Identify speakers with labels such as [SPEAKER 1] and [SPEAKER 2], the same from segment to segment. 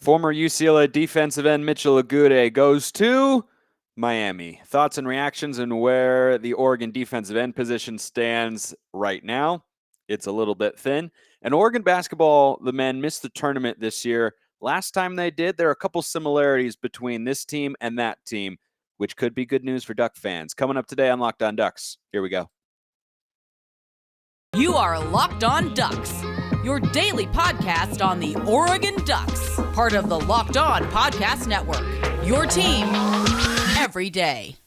[SPEAKER 1] Former UCLA defensive end Mitchell Agude goes to Miami. Thoughts and reactions and where the Oregon defensive end position stands right now. It's a little bit thin. And Oregon basketball, the men missed the tournament this year. Last time they did, there are a couple similarities between this team and that team, which could be good news for Duck fans. Coming up today on Locked On Ducks. Here we go.
[SPEAKER 2] You are Locked On Ducks, your daily podcast on the Oregon Ducks, part of the Locked On Podcast Network, your team every day.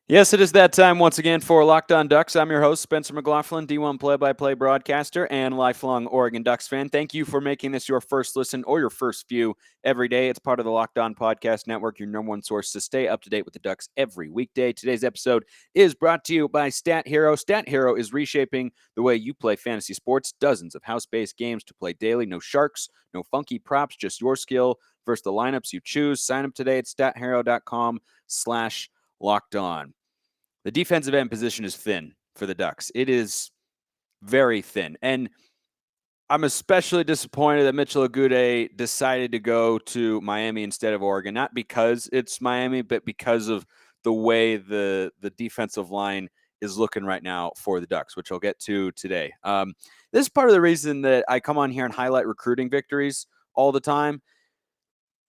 [SPEAKER 1] Yes, it is that time once again for Locked On Ducks. I'm your host, Spencer McLaughlin, D1 play-by-play broadcaster and lifelong Oregon Ducks fan. Thank you for making this your first listen or your first view every day. It's part of the Locked On Podcast Network, your number one source to stay up to date with the Ducks every weekday. Today's episode is brought to you by Stat Hero. Stat Hero is reshaping the way you play fantasy sports. Dozens of house-based games to play daily. No sharks, no funky props, just your skill versus the lineups you choose. Sign up today at stathero.com/lockedon. The defensive end position is thin for the Ducks. It is very thin. And I'm especially disappointed that Mitchell Agude decided to go to Miami instead of Oregon, not because it's Miami, but because of the way the defensive line is looking right now for the Ducks, which I'll get to today. This is part of the reason that I come on here and highlight recruiting victories all the time.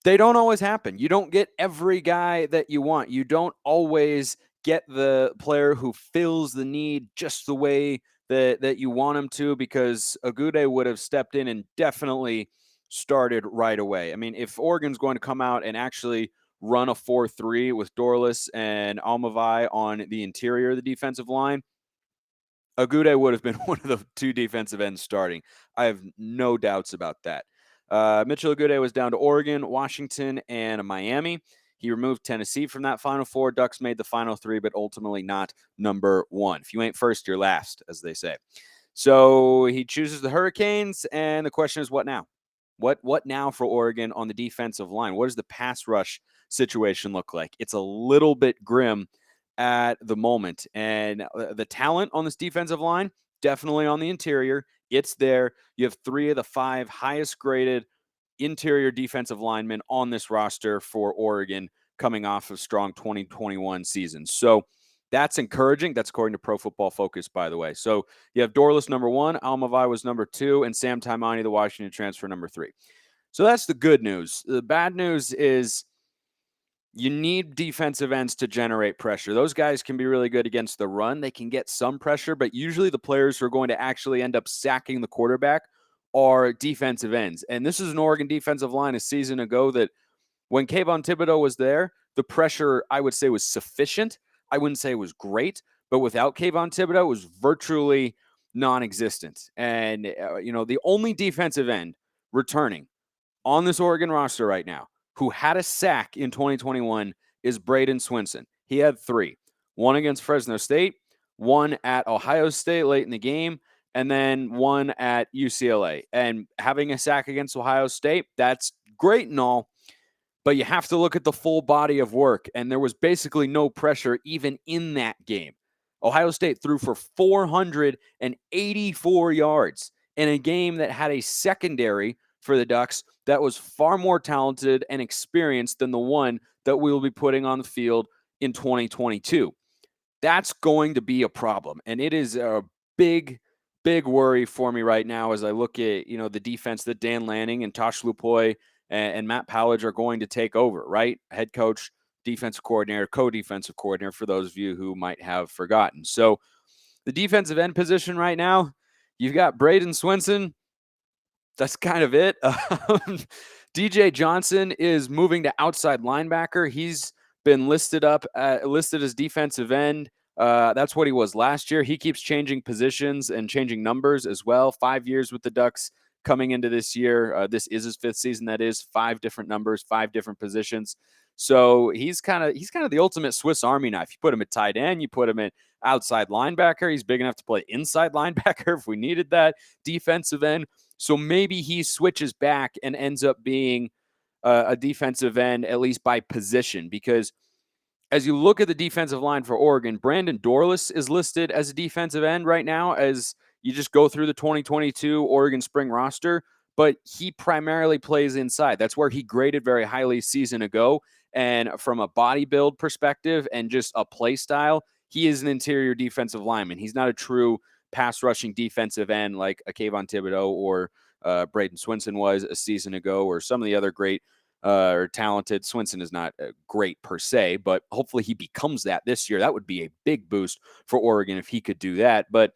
[SPEAKER 1] They don't always happen. You don't get every guy that you want. You don't always get the player who fills the need just the way that you want him to, because Agude would have stepped in and definitely started right away. I mean, if Oregon's going to come out and actually run a 4-3 with Dorless and Almavai on the interior of the defensive line, Agude would have been one of the two defensive ends starting. I have no doubts about that. Mitchell Agude was down to Oregon, Washington, and Miami. He removed Tennessee from that Final Four. Ducks made the Final Three, but ultimately not number one. If you ain't first, you're last, as they say. So he chooses the Hurricanes, and the question is, what now? What now for Oregon on the defensive line? What does the pass rush situation look like? It's a little bit grim at the moment. And the talent on this defensive line, definitely on the interior. It's there. You have 3 of the 5 highest graded interior defensive linemen on this roster for Oregon coming off of strong 2021 season. So that's encouraging. That's according to Pro Football Focus, by the way. So you have Dorless number 1, Almavai was number 2, and Sam Taimani, the Washington transfer, number 3. So that's the good news. The bad news is you need defensive ends to generate pressure. Those guys can be really good against the run. They can get some pressure, but usually the players who are going to actually end up sacking the quarterback are defensive ends. And this is an Oregon defensive line a season ago that when Kayvon Thibodeau was there, the pressure, I would say, was sufficient. I wouldn't say it was great, but without Kayvon Thibodeau, it was virtually non-existent. And, the only defensive end returning on this Oregon roster right now who had a sack in 2021 is Braden Swinson. He had 3. 1 against Fresno State, 1 at Ohio State late in the game, and then 1 at UCLA. And having a sack against Ohio State, that's great and all, but you have to look at the full body of work, and there was basically no pressure even in that game. Ohio State threw for 484 yards in a game that had a secondary for the Ducks that was far more talented and experienced than the one that we will be putting on the field in 2022. That's going to be a problem, and it is a big worry for me right now as I look at, the defense that Dan Lanning and Tosh Lupoy and Matt Powledge are going to take over, right? Head coach, defensive coordinator, co-defensive coordinator, for those of you who might have forgotten. So the defensive end position right now, you've got Braden Swinson. That's kind of it. DJ Johnson is moving to outside linebacker. He's been listed as defensive end. That's what he was last year. He keeps changing positions and changing numbers as well. 5 years with the Ducks coming into this year. This is his 5th season. That is 5 different numbers, 5 different positions. So he's kind of the ultimate Swiss Army knife. You put him at tight end, you put him at outside linebacker. He's big enough to play inside linebacker if we needed that, defensive end. So maybe he switches back and ends up being a defensive end, at least by position, because as you look at the defensive line for Oregon, Brandon Dorlus is listed as a defensive end right now as you just go through the 2022 Oregon spring roster, but he primarily plays inside. That's where he graded very highly a season ago. And from a body build perspective and just a play style, he is an interior defensive lineman. He's not a true pass rushing defensive end like a Kayvon Thibodeau or Braden Swinson was a season ago, or some of the other great or talented. Swinson is not great per se, but hopefully he becomes that this year. That would be a big boost for Oregon if he could do that. But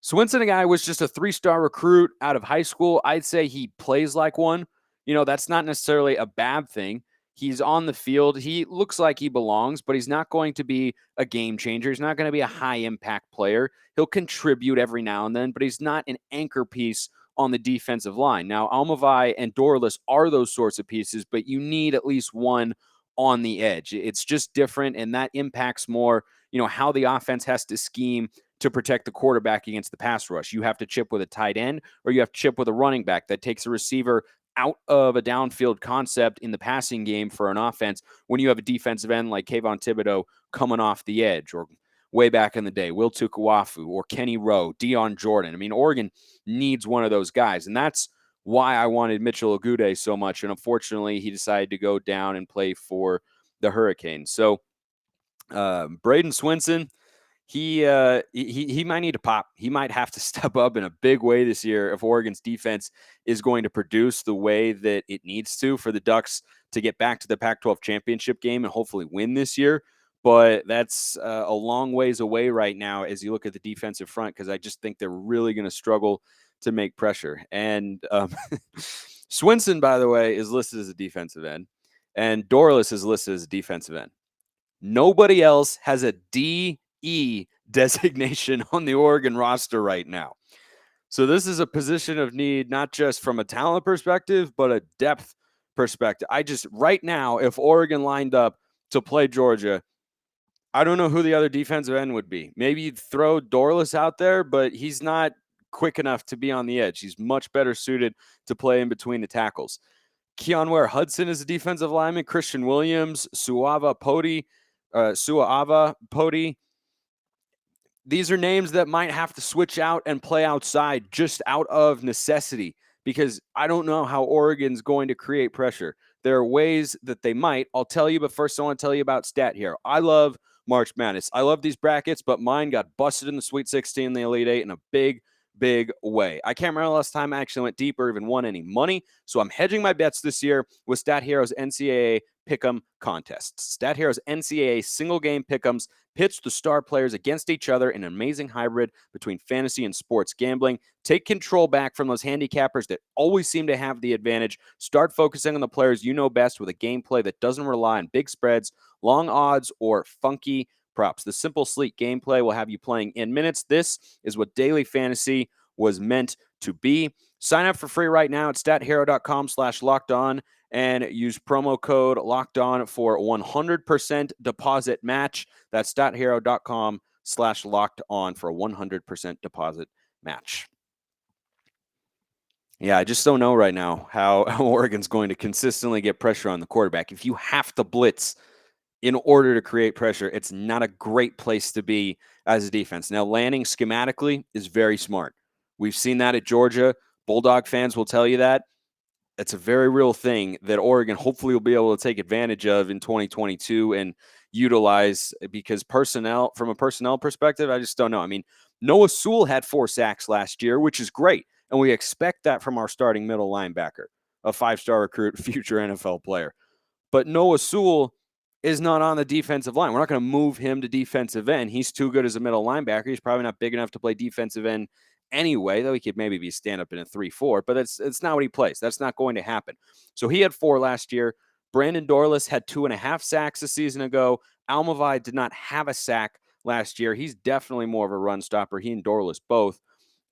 [SPEAKER 1] Swinson, a guy, was just a 3-star recruit out of high school. I'd say he plays like one. That's not necessarily a bad thing. He's on the field. He looks like he belongs, but he's not going to be a game changer. He's not going to be a high impact player. He'll contribute every now and then, but he's not an anchor piece on the defensive line. Now, Almavai and Dorlus are those sorts of pieces, but you need at least one on the edge. It's just different, and that impacts more, how the offense has to scheme to protect the quarterback against the pass rush. You have to chip with a tight end, or you have to chip with a running back that takes a receiver out of a downfield concept in the passing game for an offense when you have a defensive end like Kayvon Thibodeau coming off the edge, or way back in the day, Will Tukuafu or Kenny Rowe, Dion Jordan. I mean, Oregon needs one of those guys, and that's why I wanted Mitchell Agude so much. And unfortunately, he decided to go down and play for the Hurricanes. So Braden Swinson, he might need to pop. He might have to step up in a big way this year if Oregon's defense is going to produce the way that it needs to for the Ducks to get back to the Pac-12 championship game and hopefully win this year. But that's a long ways away right now as you look at the defensive front, because I just think they're really going to struggle to make pressure. And Swinson, by the way, is listed as a defensive end, and Dorlus is listed as a defensive end. Nobody else has a DE designation on the Oregon roster right now. So this is a position of need, not just from a talent perspective, but a depth perspective. Right now, if Oregon lined up to play Georgia, I don't know who the other defensive end would be. Maybe you'd throw Dorlus out there, but he's not quick enough to be on the edge. He's much better suited to play in between the tackles. Keonware Hudson is a defensive lineman. Christian Williams, Suava Podi. These are names that might have to switch out and play outside just out of necessity, because I don't know how Oregon's going to create pressure. There are ways that they might. I'll tell you, but first I want to tell you about Stat Hero. I love March Madness. I love these brackets, but mine got busted in the Sweet 16, the Elite 8 in a big way. I can't remember the last time I actually went deep or even won any money, so I'm hedging my bets this year with Stat Hero's NCAA Pick'em contests. Stat Hero's NCAA single game pick'ems pits the star players against each other in an amazing hybrid between fantasy and sports gambling. Take control back from those handicappers that always seem to have the advantage. Start focusing on the players you know best with a gameplay that doesn't rely on big spreads, long odds, or funky props. The simple, sleek gameplay will have you playing in minutes. This is what daily fantasy was meant to be. Sign up for free right now at stathero.com/lockedon and use promo code LOCKEDON for 100% deposit match. That's stathero.com/lockedon for a 100% deposit match. Yeah, I just don't know right now how Oregon's going to consistently get pressure on the quarterback. If you have to blitz in order to create pressure, it's not a great place to be as a defense. Now, Lanning schematically is very smart. We've seen that at Georgia. Bulldog fans will tell you that. It's a very real thing that Oregon hopefully will be able to take advantage of in 2022 and utilize, because from a personnel perspective, I just don't know. I mean, Noah Sewell had 4 sacks last year, which is great. And we expect that from our starting middle linebacker, a 5-star recruit, future NFL player. But Noah Sewell is not on the defensive line. We're not going to move him to defensive end. He's too good as a middle linebacker. He's probably not big enough to play defensive end anyway, though he could maybe be stand-up in a 3-4, but it's not what he plays. That's not going to happen. So he had 4 last year. Brandon Dorlus had 2.5 sacks a season ago. Almavai did not have a sack last year. He's definitely more of a run stopper. He and Dorlus both.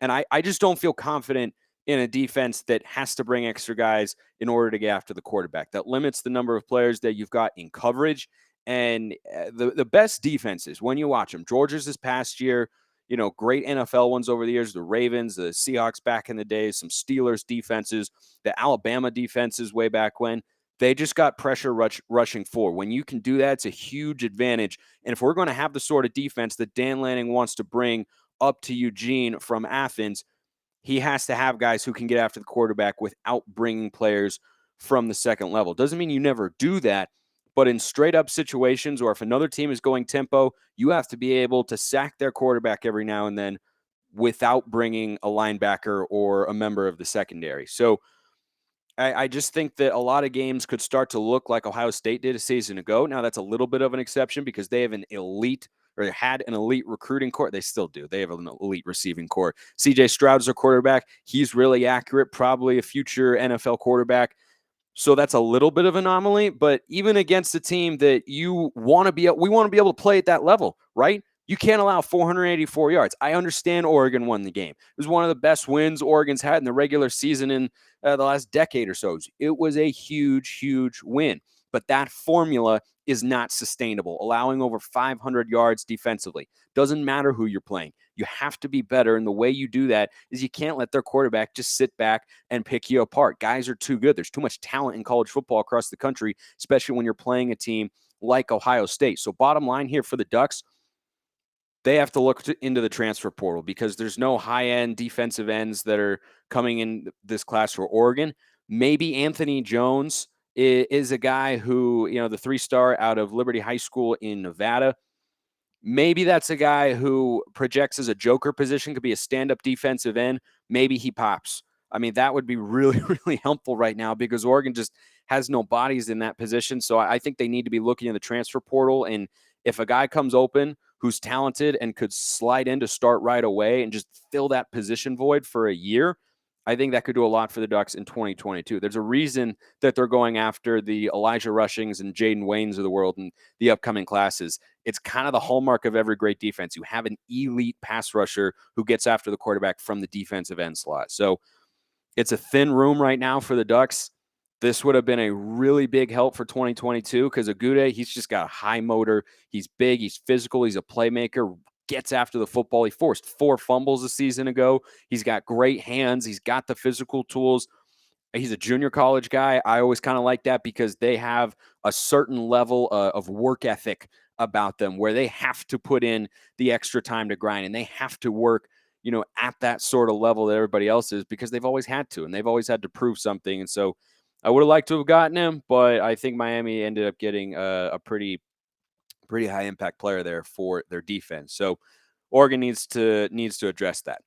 [SPEAKER 1] And I just don't feel confident in a defense that has to bring extra guys in order to get after the quarterback. That limits the number of players that you've got in coverage. And the best defenses, when you watch them, Georgia's this past year, great NFL ones over the years, the Ravens, the Seahawks back in the day, some Steelers defenses, the Alabama defenses way back when, They just got pressure rushing forward. When you can do that, it's a huge advantage. And if we're going to have the sort of defense that Dan Lanning wants to bring up to Eugene from Athens, he has to have guys who can get after the quarterback without bringing players from the second level. Doesn't mean you never do that, but in straight up situations, or if another team is going tempo, you have to be able to sack their quarterback every now and then without bringing a linebacker or a member of the secondary. So I just think that a lot of games could start to look like Ohio State did a season ago. Now, that's a little bit of an exception because they have an elite, or they had an elite recruiting core. They still do. They have an elite receiving core. CJ Stroud's their quarterback. He's really accurate, probably a future NFL quarterback. So that's a little bit of an anomaly, but even against a team that we want to be able to play at that level, right? You can't allow 484 yards. I understand Oregon won the game. It was one of the best wins Oregon's had in the regular season in the last decade or so. It was a huge, huge win, but that formula is not sustainable. Allowing over 500 yards defensively doesn't matter who you're playing. You have to be better, and the way you do that is you can't let their quarterback just sit back and pick you apart. Guys are too good. There's too much talent in college football across the country, especially when you're playing a team like Ohio State. So bottom line here for the Ducks, they have to look into the transfer portal because there's no high-end defensive ends that are coming in this class for Oregon. Maybe Anthony Jones is a guy who, the 3-star out of Liberty High School in Nevada. Maybe that's a guy who projects as a joker position, could be a stand-up defensive end. Maybe he pops. I mean, that would be really, really helpful right now because Oregon just has no bodies in that position. So I think they need to be looking in the transfer portal. And if a guy comes open who's talented and could slide in to start right away and just fill that position void for a year, I think that could do a lot for the Ducks in 2022. There's a reason that they're going after the Elijah Rushings and Jaden Waynes of the world in the upcoming classes. It's kind of the hallmark of every great defense. You have an elite pass rusher who gets after the quarterback from the defensive end slot. So it's a thin room right now for the Ducks. This would have been a really big help for 2022 because Agude, he's just got a high motor. He's big. He's physical. He's a playmaker. Gets after the football. He forced 4 fumbles a season ago. He's got great hands. He's got the physical tools. He's a junior college guy. I always kind of like that because they have a certain level of work ethic about them where they have to put in the extra time to grind and they have to work, at that sort of level that everybody else is because they've always had to and they've always had to prove something. And so I would have liked to have gotten him, but I think Miami ended up getting a pretty high impact player there for their defense. So Oregon needs to address that.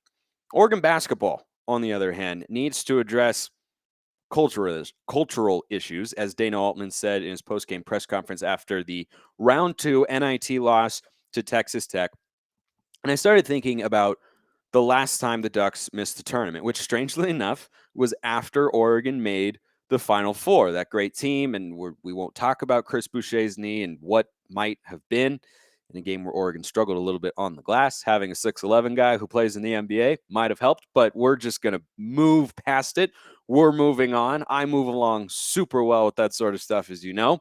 [SPEAKER 1] Oregon basketball, on the other hand, needs to address cultural issues, as Dana Altman said in his post-game press conference after the round 2 NIT loss to Texas Tech. And I started thinking about the last time the Ducks missed the tournament, which strangely enough was after Oregon made the Final Four, that great team. And we won't talk about Chris Boucher's knee and what might have been in a game where Oregon struggled a little bit on the glass. Having a 6'11" guy who plays in the NBA might have helped, but we're just going to move past it. We're moving on. I move along super well with that sort of stuff, as you know.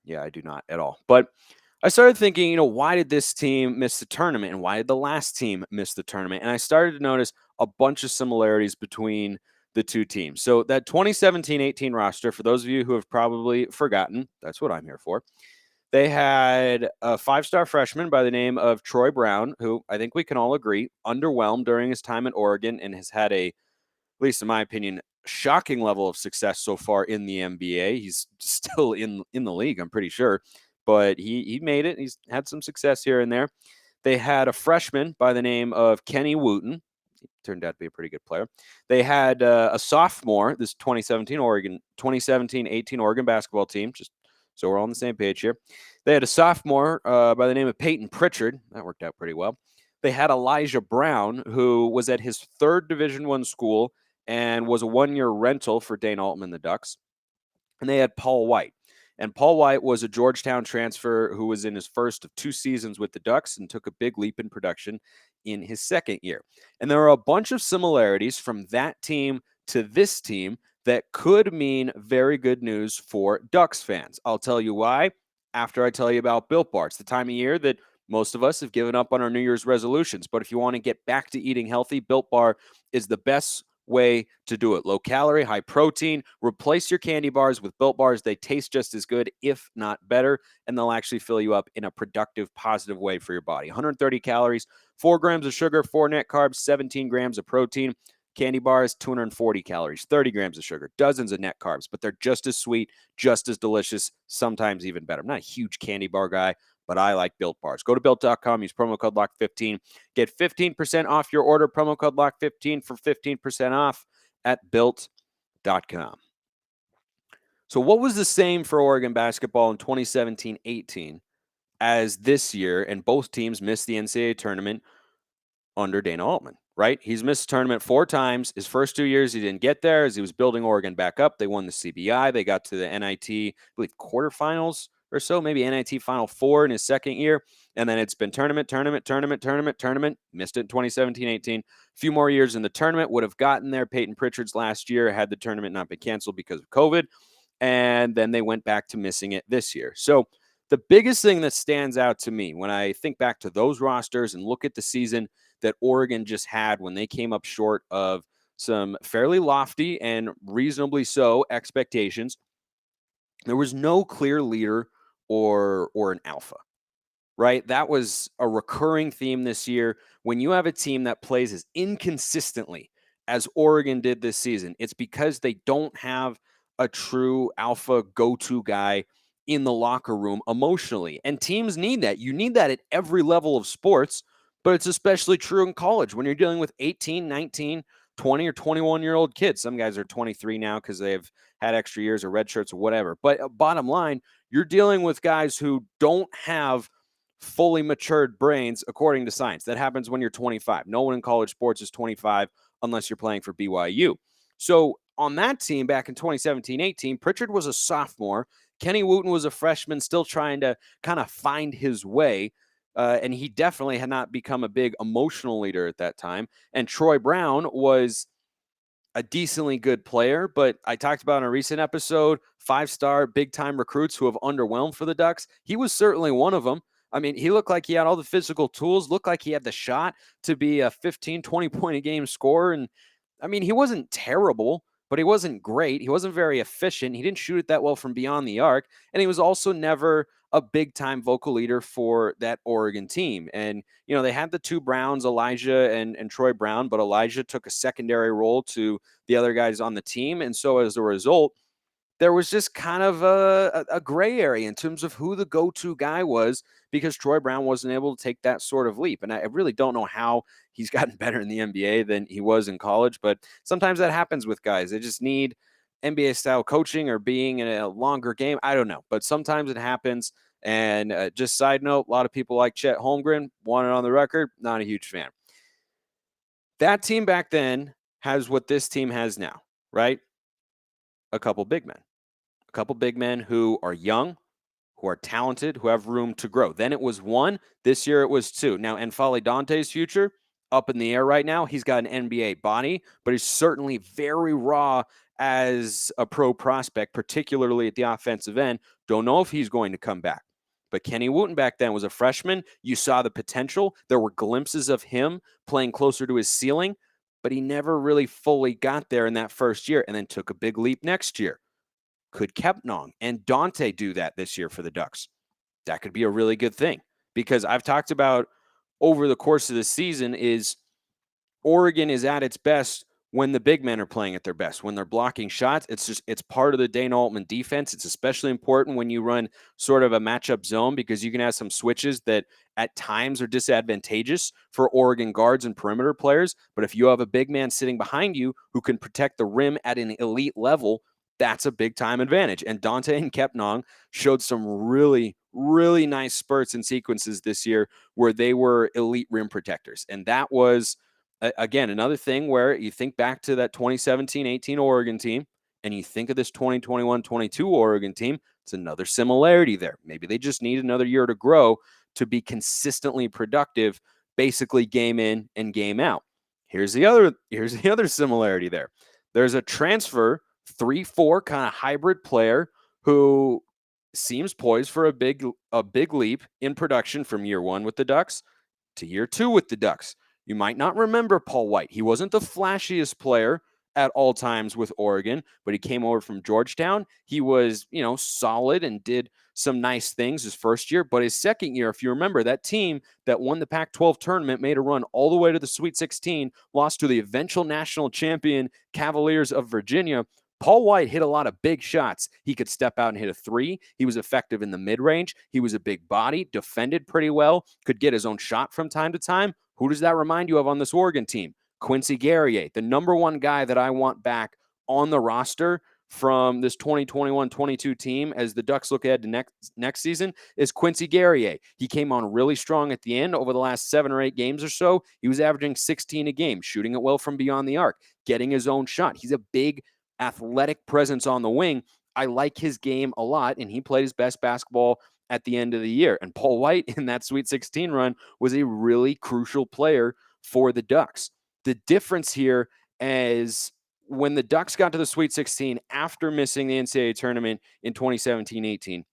[SPEAKER 1] Yeah, I do not at all. But I started thinking, why did this team miss the tournament and why did the last team miss the tournament? And I started to notice a bunch of similarities between the two teams. So that 2017-18 roster, for those of you who have probably forgotten, that's what I'm here for. They had a 5-star freshman by the name of Troy Brown, who I think we can all agree underwhelmed during his time at Oregon and has had at least in my opinion, shocking level of success so far in the NBA. He's still in the league, I'm pretty sure, but he made it. He's had some success here and there. They had a freshman by the name of Kenny Wooten. He turned out to be a pretty good player. They had a sophomore, this 2017-18 Oregon basketball team, just so we're all on the same page here. They had a sophomore by the name of Peyton Pritchard. That worked out pretty well. They had Elijah Brown, who was at his 3rd Division I school and was a 1-year rental for Dana Altman, the Ducks. And they had Paul White. And Paul White was a Georgetown transfer who was in his first of 2 seasons with the Ducks and took a big leap in production in his 2nd year. And there are a bunch of similarities from that team to this team that could mean very good news for Ducks fans. I'll tell you why after I tell you about Built Bar. It's the time of year that most of us have given up on our New Year's resolutions. But if you want to get back to eating healthy, Built Bar is the best way to do it. Low calorie, high protein. Replace your candy bars with Built Bars. They taste just as good, if not better, and they'll actually fill you up in a productive, positive way for your body. 130 calories, 4 grams of sugar, 4 net carbs, 17 grams of protein. Candy bars, 240 calories, 30 grams of sugar, dozens of net carbs, but they're just as sweet, just as delicious, sometimes even better. I'm not a huge candy bar guy, but I like Built Bars. Go to Built.com, use promo code LOCK15, get 15% off your order, promo code LOCK15 for 15% off at Built.com. So what was the same for Oregon basketball in 2017-18 as this year, and both teams missed the NCAA tournament under Dana Altman, right? He's missed the tournament 4 times. His first 2 years, he didn't get there as he was building Oregon back up. They won the CBI. They got to the NIT, I believe, quarterfinals or so, maybe NIT Final Four in his second year. And then it's been tournament. Missed it in 2017-18. A few more years in the tournament, would have gotten there. Peyton Pritchard's last year had the tournament not been canceled because of COVID. And then they went back to missing it this year. So the biggest thing that stands out to me when I think back to those rosters and look at the season that Oregon just had when they came up short of some fairly lofty and reasonably so expectations, there was no clear leader or an alpha, right? That was a recurring theme this year. When you have a team that plays as inconsistently as Oregon did this season, it's because they don't have a true alpha go-to guy in the locker room emotionally. And teams need that. You need that at every level of sports, but it's especially true in college when you're dealing with 18, 19, 20, or 21-year-old kids. Some guys are 23 now because they've had extra years or red shirts or whatever. But bottom line, you're dealing with guys who don't have fully matured brains according to science. That happens when you're 25. No one in college sports is 25 unless you're playing for BYU. So on that team back in 2017-18, Pritchard was a sophomore. Kenny Wooten was a freshman still trying to kind of find his way. And he definitely had not become a big emotional leader at that time. And Troy Brown was a decently good player, but I talked about in a recent episode, 5-star big-time recruits who have underwhelmed for the Ducks. He was certainly one of them. I mean, he looked like he had all the physical tools, looked like he had the shot to be a 15, 20-point-a-game scorer. And, I mean, he wasn't terrible, but he wasn't great. He wasn't very efficient. He didn't shoot it that well from beyond the arc. And he was also never a big-time vocal leader for that Oregon team. And, you know, they had the 2 Browns, Elijah and Troy Brown, but Elijah took a secondary role to the other guys on the team. And so as a result, there was just kind of a gray area in terms of who the go-to guy was because Troy Brown wasn't able to take that sort of leap. And I really don't know how he's gotten better in the NBA than he was in college, but sometimes that happens with guys. They just need NBA-style coaching or being in a longer game. I don't know, but sometimes it happens. And just side note, a lot of people like Chet Holmgren, want it on the record, not a huge fan. That team back then has what this team has now, right? A couple big men who are young, who are talented, who have room to grow. Then it was 1. This year it was 2. Now, N'Faly Dante's future, up in the air right now. He's got an NBA body, but he's certainly very raw as a pro prospect, particularly at the offensive end. Don't know if he's going to come back. But Kenny Wooten back then was a freshman. You saw the potential. There were glimpses of him playing closer to his ceiling, but he never really fully got there in that first year and then took a big leap next year. Could Kepnong and Dante do that this year for the Ducks? That could be a really good thing because I've talked about over the course of the season is Oregon is at its best when the big men are playing at their best, when they're blocking shots. It's part of the Dana Altman defense. It's especially important when you run sort of a matchup zone because you can have some switches that at times are disadvantageous for Oregon guards and perimeter players. But if you have a big man sitting behind you who can protect the rim at an elite level, that's a big time advantage. And Dante and Kepnong showed some really, really nice spurts and sequences this year where they were elite rim protectors. And that was, again, another thing where you think back to that 2017-18 Oregon team and you think of this 2021-22 Oregon team, it's another similarity there. Maybe they just need another year to grow to be consistently productive, basically game in and game out. Here's the other similarity there. There's a transfer 3-4 kind of hybrid player who seems poised for a big leap in production from year 1 with the Ducks to year 2 with the Ducks. You might not remember Paul White. He wasn't the flashiest player at all times with Oregon, but he came over from Georgetown. He was, solid and did some nice things his first year. But his second year, if you remember, that team that won the Pac-12 tournament made a run all the way to the Sweet 16, lost to the eventual national champion Cavaliers of Virginia. Paul White hit a lot of big shots. He could step out and hit a three. He was effective in the mid-range. He was a big body, defended pretty well, could get his own shot from time to time. Who does that remind you of on this Oregon team? Quincy Guerrier, the number one guy that I want back on the roster from this 2021-22 team as the Ducks look ahead to next season is Quincy Guerrier. He came on really strong at the end. Over the last 7 or 8 games or so, he was averaging 16 a game, shooting it well from beyond the arc, getting his own shot. He's a big athletic presence on the wing. I like his game a lot, and he played his best basketball at the end of the year. And Paul White in that Sweet 16 run was a really crucial player for the Ducks. The difference here is when the Ducks got to the Sweet 16 after missing the NCAA tournament in 2017-18,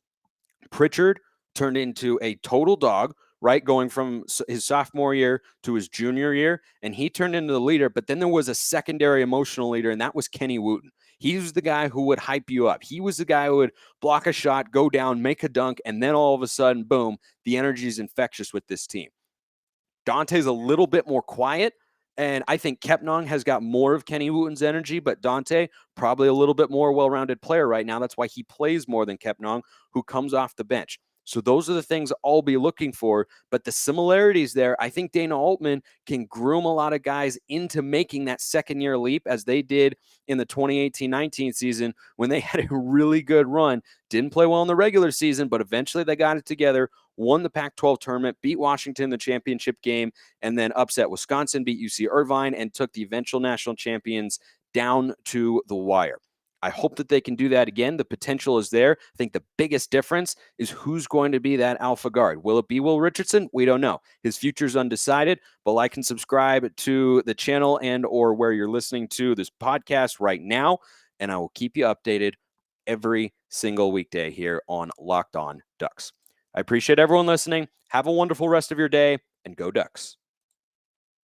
[SPEAKER 1] Pritchard turned into a total dog, right? Going from his sophomore year to his junior year, and he turned into the leader. But then there was a secondary emotional leader, and that was Kenny Wooten. He was the guy who would hype you up. He was the guy who would block a shot, go down, make a dunk, and then all of a sudden, boom, the energy is infectious with this team. Dante's a little bit more quiet, and I think Kepnang has got more of Kenny Wooten's energy, but Dante, probably a little bit more well-rounded player right now. That's why he plays more than Kepnang, who comes off the bench. So those are the things I'll be looking for. But the similarities there, I think Dana Altman can groom a lot of guys into making that second-year leap as they did in the 2018-19 season when they had a really good run. Didn't play well in the regular season, but eventually they got it together, won the Pac-12 tournament, beat Washington in the championship game, and then upset Wisconsin, beat UC Irvine, and took the eventual national champions down to the wire. I hope that they can do that again. The potential is there. I think the biggest difference is who's going to be that alpha guard. Will it be Will Richardson? We don't know. His future's undecided, but like and subscribe to the channel and or where you're listening to this podcast right now, and I will keep you updated every single weekday here on Locked On Ducks. I appreciate everyone listening. Have a wonderful rest of your day, and go Ducks.